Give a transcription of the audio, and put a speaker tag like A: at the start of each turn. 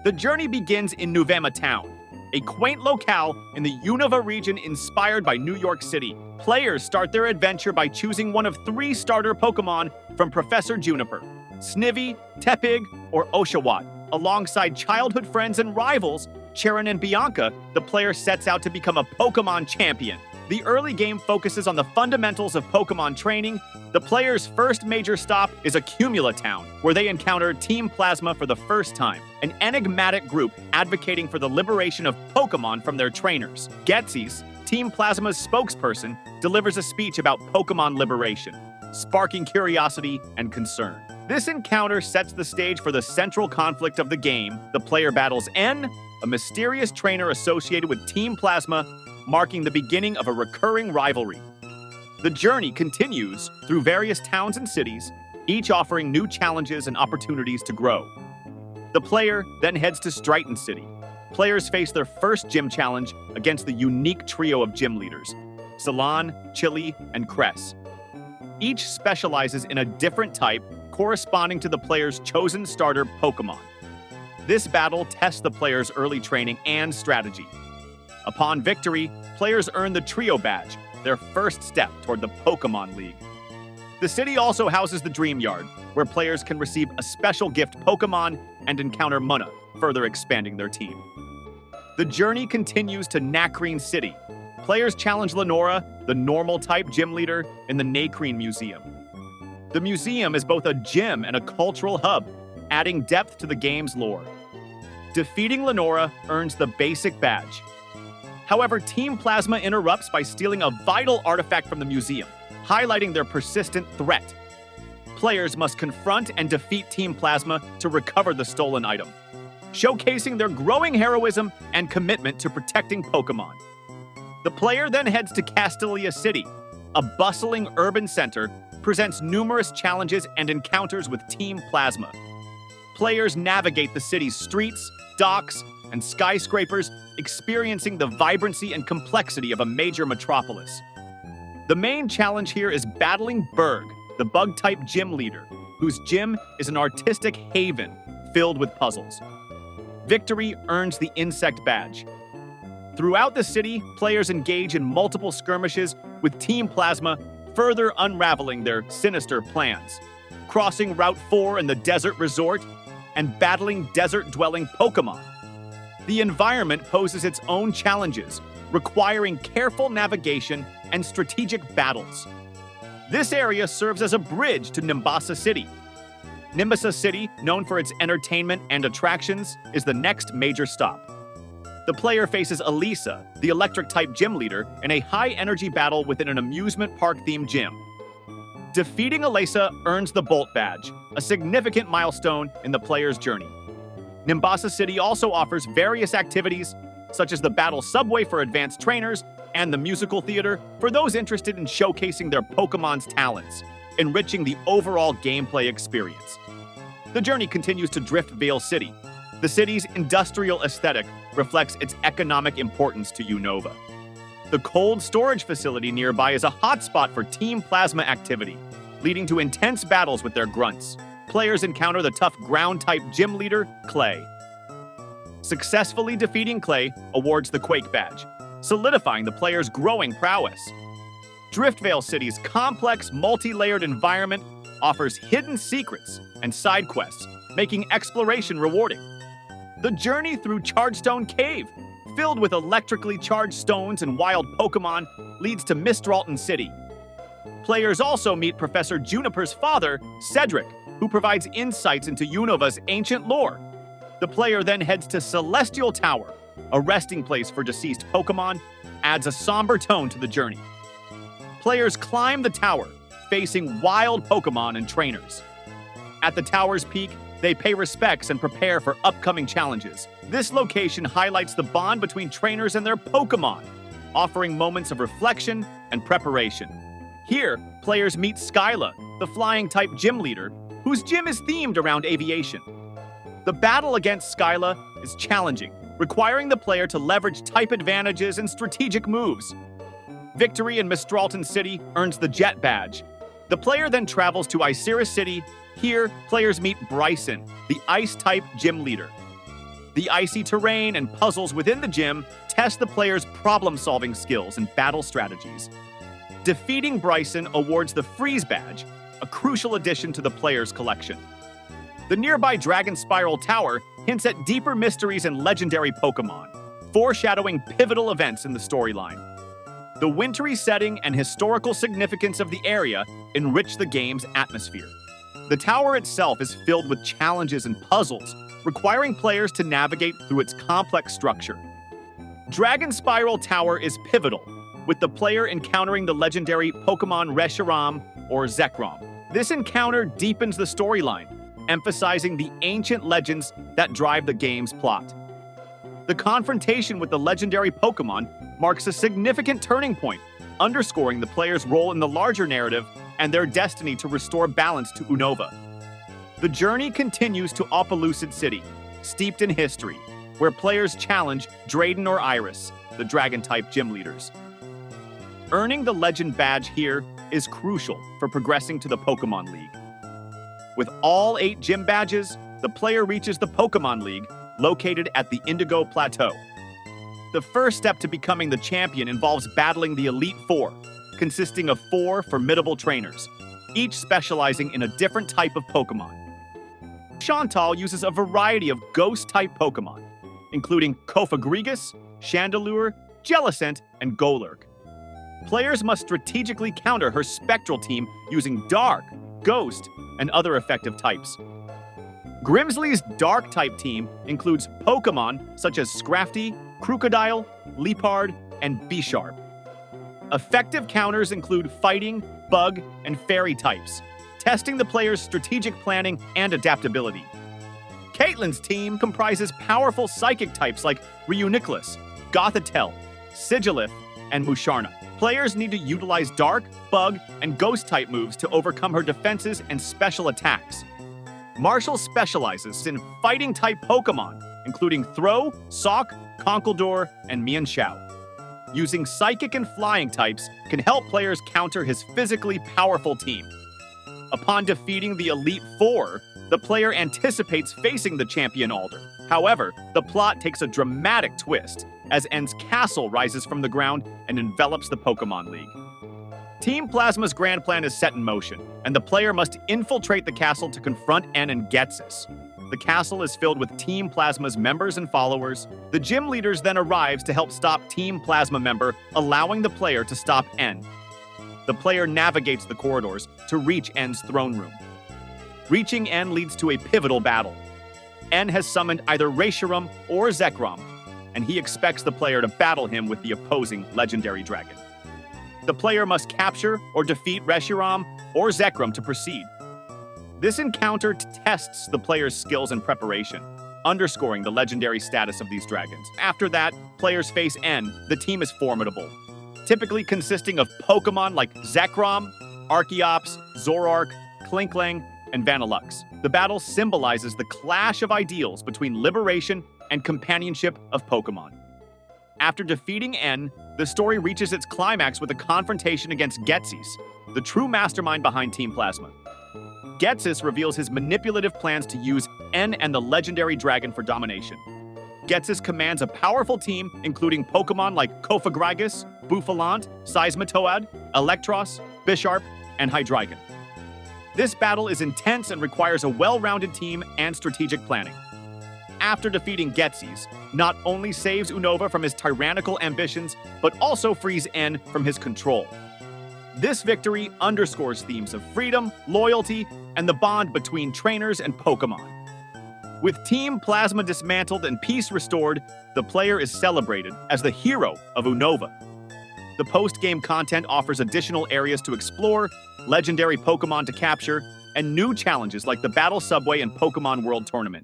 A: The journey begins in Nuvema Town, a quaint locale in the Unova region inspired by New York City. Players start their adventure by choosing one of 3 starter Pokemon from Professor Juniper: Snivy, Tepig, or Oshawott. Alongside childhood friends and rivals, Charon and Bianca, the player sets out to become a Pokemon champion. The early game focuses on the fundamentals of Pokemon training. The player's first major stop is Accumula Town, where they encounter Team Plasma for the first time, an enigmatic group advocating for the liberation of Pokemon from their trainers. Getsis, Team Plasma's spokesperson, delivers a speech about Pokemon liberation, sparking curiosity and concern. This encounter sets the stage for the central conflict of the game. The player battles N, a mysterious trainer associated with Team Plasma, marking the beginning of a recurring rivalry. The journey continues through various towns and cities, each offering new challenges and opportunities to grow. The player then heads to Strighton City. Players face their first gym challenge against the unique trio of gym leaders, Salon, Chili, and Cress. Each specializes in a different type corresponding to the player's chosen starter Pokemon. This battle tests the player's early training and strategy. Upon victory, players earn the Trio Badge, their first step toward the Pokemon League. The city also houses the Dream Yard, where players can receive a special gift Pokemon and encounter Munna, further expanding their team. The journey continues to Nacrene City. Players challenge Lenora, the normal-type gym leader, in the Nacrene Museum. The museum is both a gym and a cultural hub, adding depth to the game's lore. Defeating Lenora earns the basic badge. However, Team Plasma interrupts by stealing a vital artifact from the museum, highlighting their persistent threat. Players must confront and defeat Team Plasma to recover the stolen item, showcasing their growing heroism and commitment to protecting Pokemon. The player then heads to Castelia City. A bustling urban center presents numerous challenges and encounters with Team Plasma. Players navigate the city's streets, docks, and skyscrapers, experiencing the vibrancy and complexity of a major metropolis. The main challenge here is battling Berg, the bug-type gym leader, whose gym is an artistic haven filled with puzzles. Victory earns the Insect Badge. Throughout the city, players engage in multiple skirmishes with Team Plasma, further unraveling their sinister plans. Crossing Route 4 in the Desert Resort and battling desert-dwelling Pokemon. The environment poses its own challenges, requiring careful navigation and strategic battles. This area serves as a bridge to Nimbasa City. Nimbasa City, known for its entertainment and attractions, is the next major stop. The player faces Elisa, the electric-type gym leader, in a high-energy battle within an amusement park-themed gym. Defeating Elisa earns the Bolt Badge, a significant milestone in the player's journey. Nimbasa City also offers various activities, such as the Battle Subway for advanced trainers and the Musical Theater for those interested in showcasing their Pokemon's talents, enriching the overall gameplay experience. The journey continues to Driftvale City. The city's industrial aesthetic reflects its economic importance to Unova. The cold storage facility nearby is a hotspot for Team Plasma activity, leading to intense battles with their grunts. Players encounter the tough ground-type gym leader, Clay. Successfully defeating Clay awards the Quake Badge, solidifying the player's growing prowess. Driftvale City's complex, multi-layered environment offers hidden secrets and side quests, making exploration rewarding. The journey through Chargestone Cave, filled with electrically charged stones and wild Pokemon, leads to Mistralton City. Players also meet Professor Juniper's father, Cedric, who provides insights into Unova's ancient lore. The player then heads to Celestial Tower, a resting place for deceased Pokemon, adds a somber tone to the journey. Players climb the tower, facing wild Pokemon and trainers. At the tower's peak, they pay respects and prepare for upcoming challenges. This location highlights the bond between trainers and their Pokemon, offering moments of reflection and preparation. Here, players meet Skyla, the flying-type gym leader, whose gym is themed around aviation. The battle against Skyla is challenging, requiring the player to leverage type advantages and strategic moves. Victory in Mistralton City earns the Jet Badge. The player then travels to Iciris City. Here, players meet Bryson, the Ice-type gym leader. The icy terrain and puzzles within the gym test the player's problem-solving skills and battle strategies. Defeating Bryson awards the Freeze Badge, a crucial addition to the player's collection. The nearby Dragon Spiral Tower hints at deeper mysteries and legendary Pokemon, foreshadowing pivotal events in the storyline. The wintry setting and historical significance of the area enrich the game's atmosphere. The tower itself is filled with challenges and puzzles, requiring players to navigate through its complex structure. Dragon Spiral Tower is pivotal, with the player encountering the legendary Pokemon Reshiram or Zekrom. This encounter deepens the storyline, emphasizing the ancient legends that drive the game's plot. The confrontation with the legendary Pokemon marks a significant turning point, underscoring the player's role in the larger narrative and their destiny to restore balance to Unova. The journey continues to Opelucid City, steeped in history, where players challenge Drayden or Iris, the Dragon-type gym leaders. Earning the Legend Badge here is crucial for progressing to the Pokemon League. With all 8 gym badges, the player reaches the Pokemon League, located at the Indigo Plateau. The first step to becoming the champion involves battling the Elite Four, consisting of 4 formidable trainers, each specializing in a different type of Pokemon. Chantal uses a variety of ghost-type Pokemon, including Kofagrigus, Chandelure, Jellicent, and Golurk. Players must strategically counter her Spectral team using Dark, Ghost, and other effective types. Grimsley's Dark-type team includes Pokemon such as Scrafty, Crocodile, Leopard, and Bisharp. Effective counters include Fighting, Bug, and Fairy types, testing the player's strategic planning and adaptability. Caitlin's team comprises powerful Psychic types like Reuniclus, Gothitelle, Sigilif, and Musharna. Players need to utilize Dark, Bug, and Ghost-type moves to overcome her defenses and special attacks. Marshall specializes in Fighting-type Pokemon, including Throw, Sock, Conkeldurr, and Mienshao. Using Psychic and Flying types can help players counter his physically powerful team. Upon defeating the Elite Four, the player anticipates facing the champion Alder. However, the plot takes a dramatic twist as N's castle rises from the ground and envelops the Pokemon League. Team Plasma's grand plan is set in motion, and the player must infiltrate the castle to confront N and Ghetsis. The castle is filled with Team Plasma's members and followers. The gym leaders then arrives to help stop Team Plasma member, allowing the player to stop N. The player navigates the corridors to reach N's throne room. Reaching N leads to a pivotal battle. N has summoned either Reshiram or Zekrom, and he expects the player to battle him with the opposing legendary dragon. The player must capture or defeat Reshiram or Zekrom to proceed. This encounter tests the player's skills and preparation, underscoring the legendary status of these dragons. After that, players face N. The team is formidable, typically consisting of Pokemon like Zekrom, Archeops, Zoroark, Klinklang, and Vanillux. The battle symbolizes the clash of ideals between liberation and companionship of Pokemon. After defeating N, the story reaches its climax with a confrontation against Ghetsis, the true mastermind behind Team Plasma. Ghetsis reveals his manipulative plans to use N and the legendary dragon for domination. Ghetsis commands a powerful team, including Pokemon like Kofagrigus, Bouffalant, Seismitoad, Electros, Bisharp, and Hydreigon. This battle is intense and requires a well-rounded team and strategic planning. After defeating Ghetsis, not only saves Unova from his tyrannical ambitions, but also frees N from his control. This victory underscores themes of freedom, loyalty, and the bond between trainers and Pokemon. With Team Plasma dismantled and peace restored, the player is celebrated as the hero of Unova. The post-game content offers additional areas to explore, legendary Pokemon to capture, and new challenges like the Battle Subway and Pokemon World Tournament.